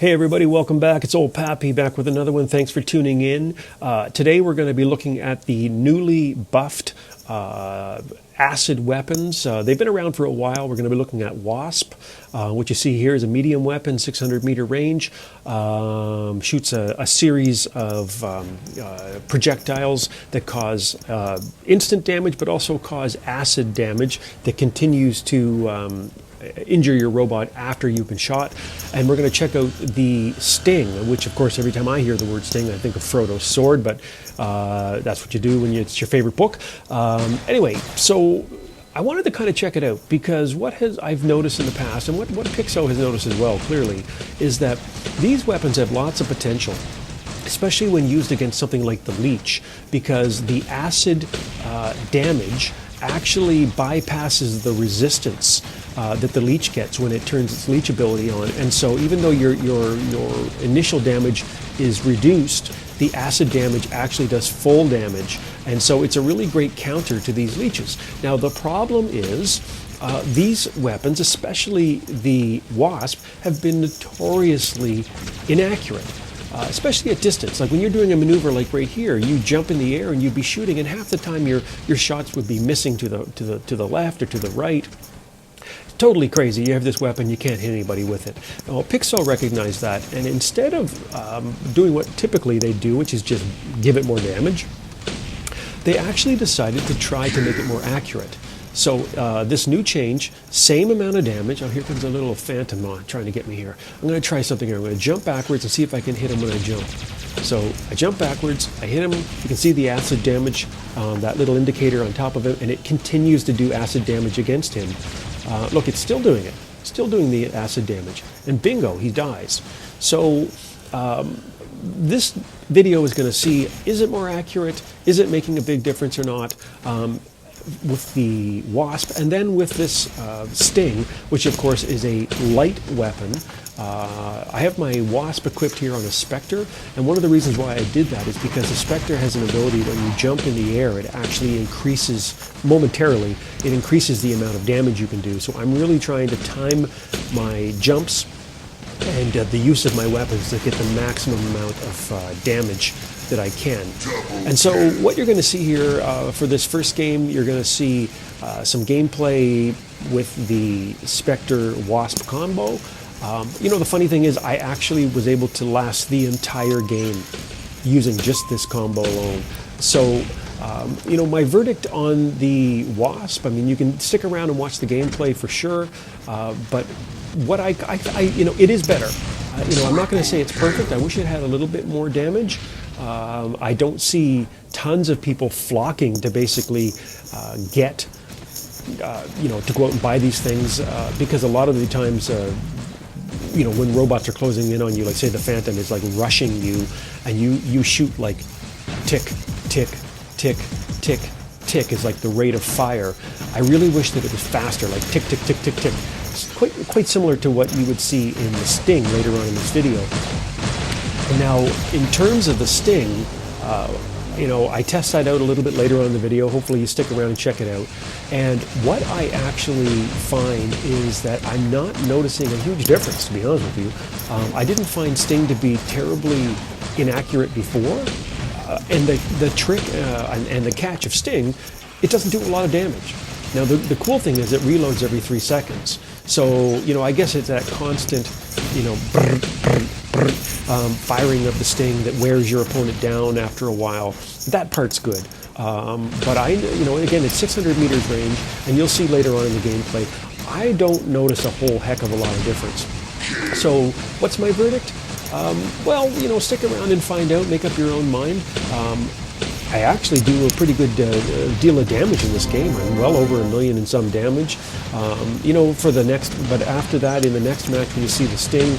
Hey everybody, welcome back. It's old Pappy back with another one. Thanks for tuning in. Today we're going to be looking at the newly buffed acid weapons. They've been around for a while. We're going to be looking at Wasp. What you see here is a medium weapon, 600 meter range. Shoots a series of projectiles that cause instant damage, but also cause acid damage that continues to injure your robot after you've been shot. And we're going to check out the Sting, which of course every time I hear the word Sting I think of Frodo's sword, but that's what you do when it's your favorite book. Anyway, so I wanted to kind of check it out because I've noticed in the past, and what Pixo has noticed as well clearly, is that these weapons have lots of potential, especially when used against something like the leech, because the acid damage actually bypasses the resistance that the leech gets when it turns its leech ability on. And so even though your initial damage is reduced, the acid damage actually does full damage. And so it's a really great counter to these leeches. Now the problem is these weapons, especially the Wasp, have been notoriously inaccurate. Especially at distance. Like when you're doing a maneuver like right here, you jump in the air and you'd be shooting, and half the time your shots would be missing to the left or to the right. It's totally crazy. You have this weapon, you can't hit anybody with it. Well, Pixel recognized that, and instead of doing what typically they do, which is just give it more damage, they actually decided to try to make it more accurate. So this new change, same amount of damage. Oh, here comes a little phantom trying to get me here. I'm going to try something here. I'm going to jump backwards and see if I can hit him when I jump. So I jump backwards, I hit him. You can see the acid damage, that little indicator on top of him, and it continues to do acid damage against him. Look, it's still doing it. Still doing the acid damage. And bingo, he dies. So this video is going to see, is it more accurate? Is it making a big difference or not? With the Wasp, and then with this Sting, which of course is a light weapon. I have my Wasp equipped here on a Spectre, and one of the reasons why I did that is because the Spectre has an ability when you jump in the air, it actually increases, momentarily, it increases the amount of damage you can do. So I'm really trying to time my jumps and the use of my weapons to get the maximum amount of damage that I can. And so what you're going to see here for this first game, you're going to see some gameplay with the Spectre Wasp combo. You know, the funny thing is I actually was able to last the entire game using just this combo alone. So you know, my verdict on the Wasp, I mean, you can stick around and watch the gameplay for sure, but what I you know, it is better. You know, I'm not going to say it's perfect. I wish it had a little bit more damage. I don't see tons of people flocking to basically get, you know, to go out and buy these things because a lot of the times, you know, when robots are closing in on you, like say the Phantom is like rushing you, and you shoot like tick, tick, tick, tick, tick is like the rate of fire. I really wish that it was faster, like tick, tick, tick, tick, tick. It's quite similar to what you would see in the Sting later on in this video. And now, in terms of the Sting, you know, I test that out a little bit later on in the video. Hopefully you stick around and check it out. And what I actually find is that I'm not noticing a huge difference, to be honest with you. I didn't find Sting to be terribly inaccurate before. And the trick and the catch of Sting, it doesn't do a lot of damage. Now, the cool thing is it reloads every 3 seconds. So, you know, I guess it's that constant, you know, brr, brr, brr, firing of the Sting that wears your opponent down after a while. That part's good. But you know, again, it's 600 meters range, and you'll see later on in the gameplay, I don't notice a whole heck of a lot of difference. So, what's my verdict? Well, you know, stick around and find out, make up your own mind. I actually do a pretty good deal of damage in this game. I'm well over 1 million and some damage. You know, for the next, but after that, in the next match, when you see the Sting,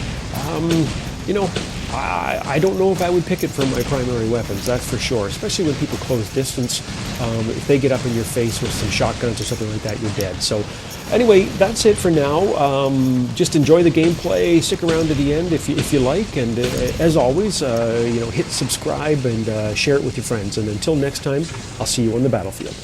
you know, I don't know if I would pick it for my primary weapons, that's for sure, especially when people close distance. If they get up in your face with some shotguns or something like that, you're dead. So anyway, that's it for now. Just enjoy the gameplay, stick around to the end if you like, and as always, you know, hit subscribe and share it with your friends. And until next time, I'll see you on the battlefield.